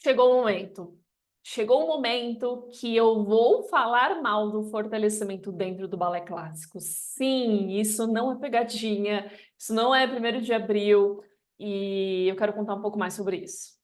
Chegou o momento. Chegou o momento que eu vou falar mal do fortalecimento dentro do balé clássico. Sim, isso não é pegadinha, isso não é 1º de abril, e eu quero contar um pouco mais sobre isso.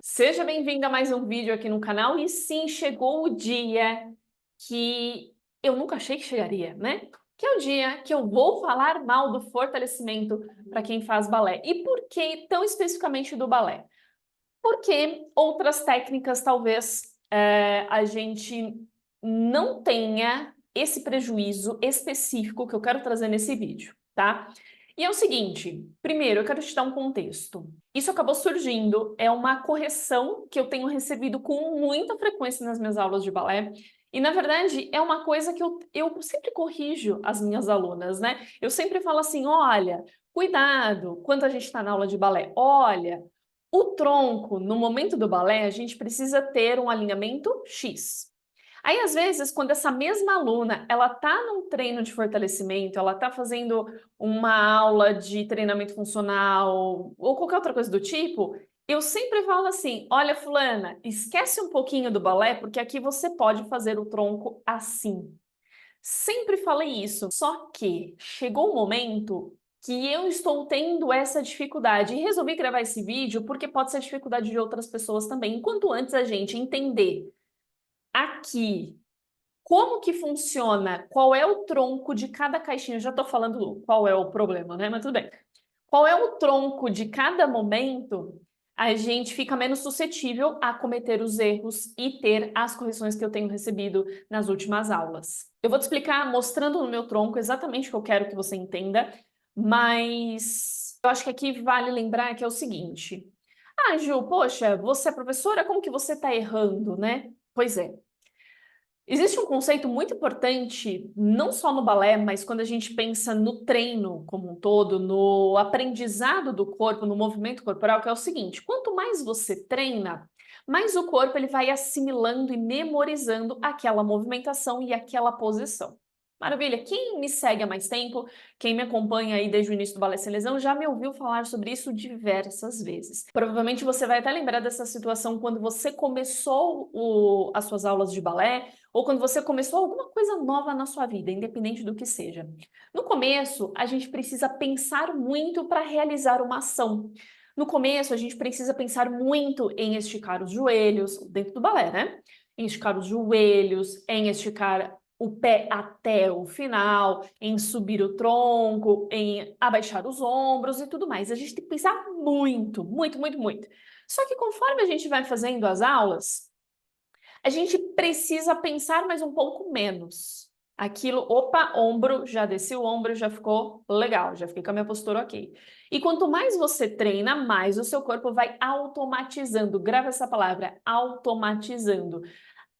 Seja bem-vinda a mais um vídeo aqui no canal, e sim, chegou o dia que eu nunca achei que chegaria, né? Que é o dia que eu vou falar mal do fortalecimento para quem faz balé. E por que tão especificamente do balé? Porque outras técnicas talvez a gente não tenha esse prejuízo específico que eu quero trazer nesse vídeo, tá? E é o seguinte, primeiro eu quero te dar um contexto. Isso acabou surgindo, é uma correção que eu tenho recebido com muita frequência nas minhas aulas de balé, e na verdade é uma coisa que eu sempre corrijo as minhas alunas, né? Eu sempre falo assim, olha, cuidado quando a gente está na aula de balé, olha, o tronco, no momento do balé, a gente precisa ter um alinhamento X. Aí, às vezes, quando essa mesma aluna, ela tá num treino de fortalecimento, ela tá fazendo uma aula de treinamento funcional ou qualquer outra coisa do tipo, eu sempre falo assim, olha, fulana, esquece um pouquinho do balé, porque aqui você pode fazer o tronco assim. Sempre falei isso, só que chegou um momento que eu estou tendo essa dificuldade e resolvi gravar esse vídeo porque pode ser dificuldade de outras pessoas também. Enquanto antes a gente entender aqui como que funciona, qual é o tronco de cada caixinha, eu já estou falando qual é o problema, né? Mas tudo bem. Qual é o tronco de cada momento, a gente fica menos suscetível a cometer os erros e ter as correções que eu tenho recebido nas últimas aulas. Eu vou te explicar mostrando no meu tronco exatamente o que eu quero que você entenda, mas eu acho que aqui vale lembrar que é o seguinte. Ah, Ju, poxa, você é professora, como que você está errando, né? Pois é. Existe um conceito muito importante, não só no balé, mas quando a gente pensa no treino como um todo, no aprendizado do corpo, no movimento corporal, que é o seguinte: quanto mais você treina, mais o corpo ele vai assimilando e memorizando aquela movimentação e aquela posição. Maravilha! Quem me segue há mais tempo, quem me acompanha aí desde o início do Balé Sem Lesão, já me ouviu falar sobre isso diversas vezes. Provavelmente você vai até lembrar dessa situação quando você começou as suas aulas de balé, ou quando você começou alguma coisa nova na sua vida, independente do que seja. No começo, a gente precisa pensar muito para realizar uma ação. No começo, a gente precisa pensar muito em esticar os joelhos, dentro do balé, né? Em esticar os joelhos, em esticar o pé até o final, em subir o tronco, em abaixar os ombros e tudo mais. A gente tem que pensar muito, muito, muito, muito. Só que conforme a gente vai fazendo as aulas, a gente precisa pensar mais um pouco menos. Aquilo, opa, ombro, já desci o ombro, já ficou legal, já fiquei com a minha postura ok. E quanto mais você treina, mais o seu corpo vai automatizando. Grava essa palavra, automatizando.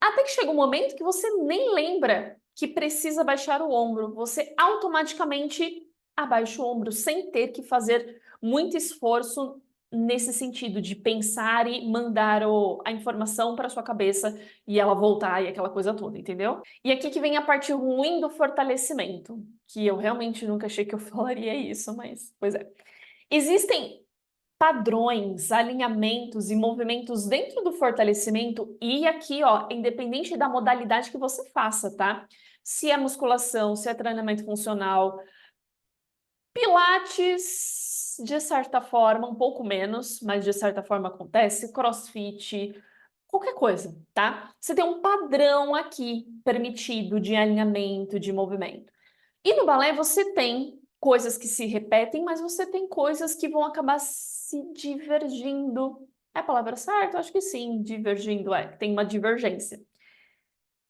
Até que chega um momento que você nem lembra que precisa baixar o ombro. Você automaticamente abaixa o ombro, sem ter que fazer muito esforço nesse sentido de pensar e mandar a informação para sua cabeça e ela voltar e aquela coisa toda, entendeu? E aqui que vem a parte ruim do fortalecimento, que eu realmente nunca achei que eu falaria isso, mas pois é. Existem padrões, alinhamentos e movimentos dentro do fortalecimento e aqui, ó, independente da modalidade que você faça, tá? Se é musculação, se é treinamento funcional, pilates, de certa forma, um pouco menos, mas de certa forma acontece, crossfit, qualquer coisa, tá? Você tem um padrão aqui permitido de alinhamento, de movimento. E no balé você tem coisas que se repetem, mas você tem coisas que vão acabar se divergindo. É a palavra certa? Eu acho que sim, divergindo, tem uma divergência.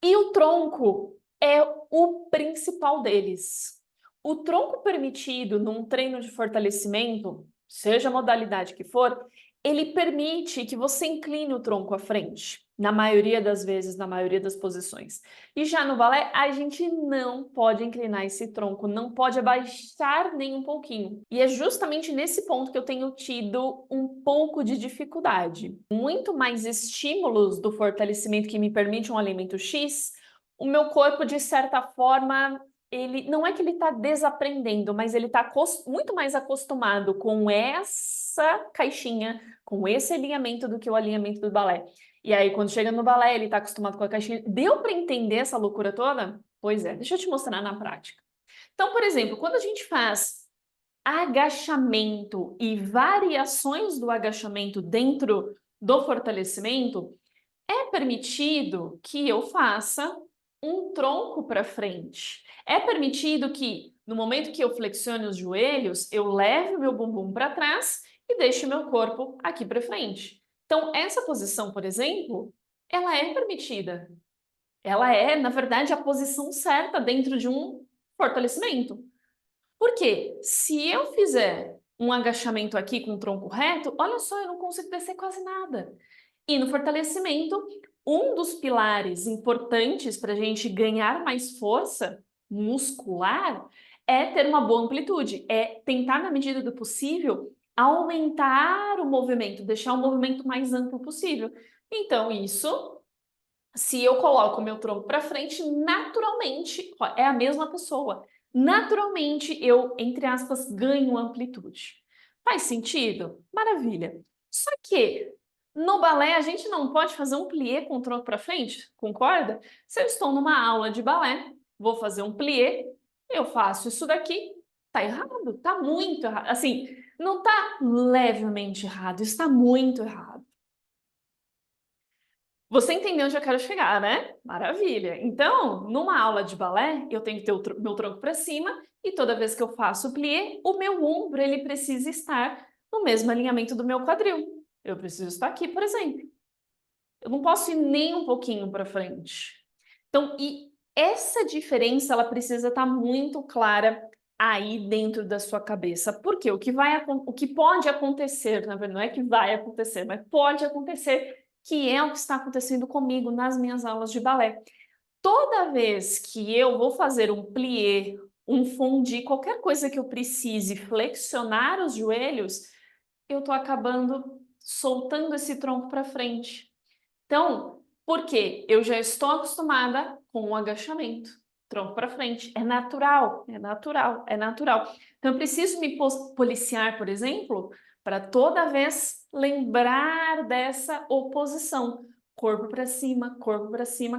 E o tronco é o principal deles. O tronco permitido num treino de fortalecimento, seja a modalidade que for, ele permite que você incline o tronco à frente, na maioria das vezes, na maioria das posições. E já no balé, a gente não pode inclinar esse tronco, não pode abaixar nem um pouquinho. E é justamente nesse ponto que eu tenho tido um pouco de dificuldade. Muito mais estímulos do fortalecimento que me permite um alimento X, o meu corpo, de certa forma, ele não é que ele está desaprendendo, mas ele está muito mais acostumado com essa caixinha, com esse alinhamento do que o alinhamento do balé. E aí, quando chega no balé, ele está acostumado com a caixinha. Deu para entender essa loucura toda? Pois é, deixa eu te mostrar na prática. Então, por exemplo, quando a gente faz agachamento e variações do agachamento dentro do fortalecimento, é permitido que eu faça um tronco para frente. É permitido que, no momento que eu flexione os joelhos, eu leve o meu bumbum para trás e deixe o meu corpo aqui para frente. Então, essa posição, por exemplo, ela é permitida. Ela é, na verdade, a posição certa dentro de um fortalecimento. Porque se eu fizer um agachamento aqui com o tronco reto, olha só, eu não consigo descer quase nada. E no fortalecimento, um dos pilares importantes para a gente ganhar mais força muscular é ter uma boa amplitude, é tentar, na medida do possível, aumentar o movimento, deixar o movimento mais amplo possível. Então, isso, se eu coloco o meu tronco para frente, naturalmente, ó, é a mesma pessoa. Naturalmente, eu, entre aspas, ganho amplitude. Faz sentido? Maravilha. Só que no balé a gente não pode fazer um plié com o tronco para frente, concorda? Se eu estou numa aula de balé, vou fazer um plié, eu faço isso daqui, tá errado, tá muito errado. Assim, não tá levemente errado, está muito errado. Você entendeu onde eu quero chegar, né? Maravilha! Então, numa aula de balé, eu tenho que ter o meu tronco para cima e toda vez que eu faço o plié, o meu ombro ele precisa estar no mesmo alinhamento do meu quadril. Eu preciso estar aqui, por exemplo. Eu não posso ir nem um pouquinho para frente. Então, e essa diferença ela precisa estar muito clara aí dentro da sua cabeça. Porque o que pode acontecer, na verdade, não é que vai acontecer, mas pode acontecer, que é o que está acontecendo comigo nas minhas aulas de balé. Toda vez que eu vou fazer um plié, um fondue, qualquer coisa que eu precise flexionar os joelhos, eu estou acabando soltando esse tronco para frente. Então, por quê? Eu já estou acostumada com o agachamento, tronco para frente. É natural, é natural, é natural. Então, eu preciso me policiar, por exemplo, para toda vez lembrar dessa oposição. Corpo para cima,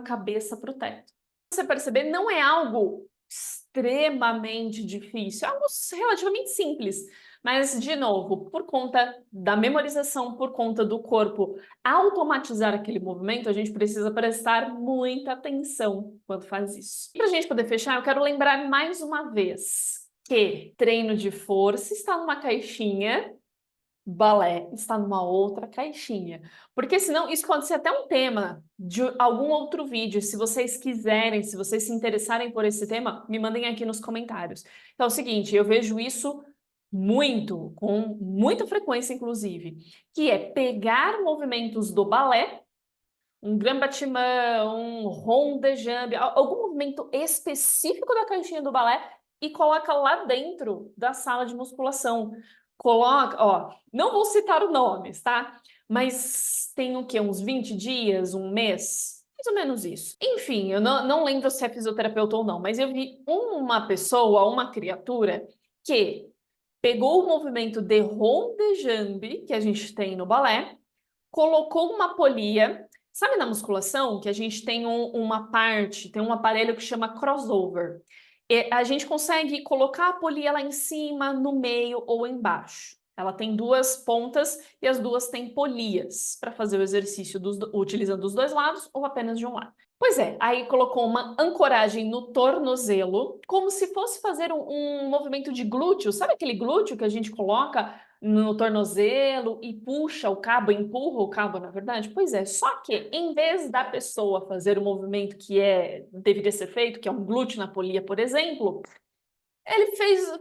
cabeça para o teto. Você perceber, não é algo extremamente difícil, é algo relativamente simples. Mas, de novo, por conta da memorização, por conta do corpo automatizar aquele movimento, a gente precisa prestar muita atenção quando faz isso. Para a gente poder fechar, eu quero lembrar mais uma vez que treino de força está numa caixinha, balé está numa outra caixinha. Porque senão isso pode ser até um tema de algum outro vídeo. Se vocês quiserem, se vocês se interessarem por esse tema, me mandem aqui nos comentários. Então é o seguinte, eu vejo isso muito, com muita frequência, inclusive, que é pegar movimentos do balé, um grand battement, um rond de jambe, algum movimento específico da caixinha do balé e coloca lá dentro da sala de musculação. Coloca, ó, não vou citar os nomes, tá? Mas tem o quê? Uns 20 dias, um mês? Mais ou menos isso. Enfim, eu não lembro se é fisioterapeuta ou não, mas eu vi uma pessoa, uma criatura, que pegou o movimento de rond de jambe, que a gente tem no balé, colocou uma polia. Sabe na musculação que a gente tem uma parte, tem um aparelho que chama crossover. E a gente consegue colocar a polia lá em cima, no meio ou embaixo. Ela tem duas pontas e as duas têm polias para fazer o exercício utilizando os dois lados ou apenas de um lado. Pois é, aí colocou uma ancoragem no tornozelo, como se fosse fazer um movimento de glúteo. Sabe aquele glúteo que a gente coloca no tornozelo e puxa o cabo, empurra o cabo, na verdade? Pois é, só que em vez da pessoa fazer o movimento que deveria ser feito, que é um glúteo na polia, por exemplo, ele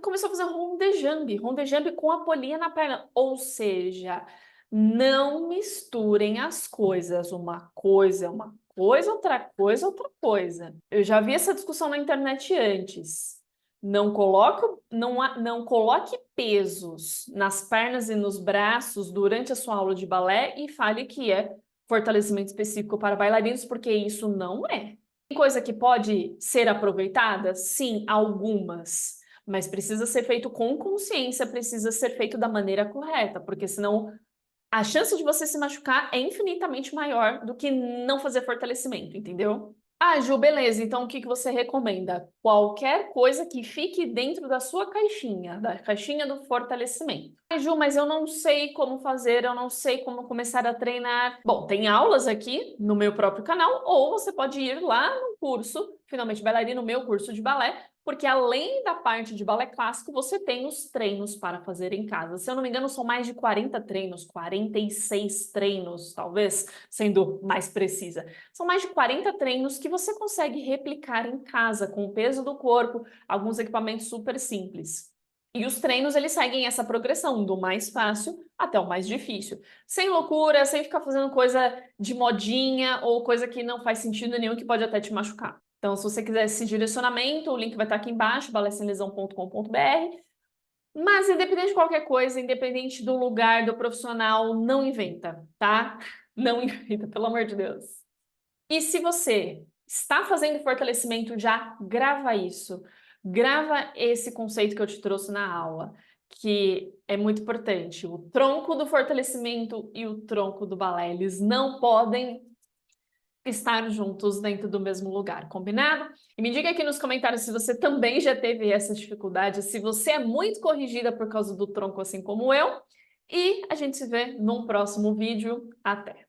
começou a fazer rond de jambe com a polia na perna. Ou seja, não misturem as coisas. Uma coisa é uma coisa, outra coisa, outra coisa. Eu já vi essa discussão na internet antes. Não coloque pesos nas pernas e nos braços durante a sua aula de balé e fale que é fortalecimento específico para bailarinos, porque isso não é. Tem coisa que pode ser aproveitada? Sim, algumas. Mas precisa ser feito com consciência, precisa ser feito da maneira correta, porque senão a chance de você se machucar é infinitamente maior do que não fazer fortalecimento, entendeu? Ah, Ju, beleza. Então o que que você recomenda? Qualquer coisa que fique dentro da sua caixinha, da caixinha do fortalecimento. Ah, Ju, mas eu não sei como fazer, eu não sei como começar a treinar. Bom, tem aulas aqui no meu próprio canal, ou você pode ir lá no curso, Finalmente Bailarina, no meu curso de balé, porque além da parte de balé clássico, você tem os treinos para fazer em casa. Se eu não me engano, são mais de 40 treinos, 46 treinos, talvez, sendo mais precisa. São mais de 40 treinos que você consegue replicar em casa, com o peso do corpo, alguns equipamentos super simples. E os treinos, eles seguem essa progressão, do mais fácil até o mais difícil. Sem loucura, sem ficar fazendo coisa de modinha ou coisa que não faz sentido nenhum, que pode até te machucar. Então, se você quiser esse direcionamento, o link vai estar aqui embaixo, balé-sem-lesão.com.br. Mas, independente de qualquer coisa, independente do lugar, do profissional, não inventa, tá? Não inventa, pelo amor de Deus. E se você está fazendo fortalecimento já, grava isso. Grava esse conceito que eu te trouxe na aula, que é muito importante. O tronco do fortalecimento e o tronco do balé, eles não podem estar juntos dentro do mesmo lugar, combinado? E me diga aqui nos comentários se você também já teve essa dificuldade, se você é muito corrigida por causa do tronco assim como eu. E a gente se vê num próximo vídeo. Até!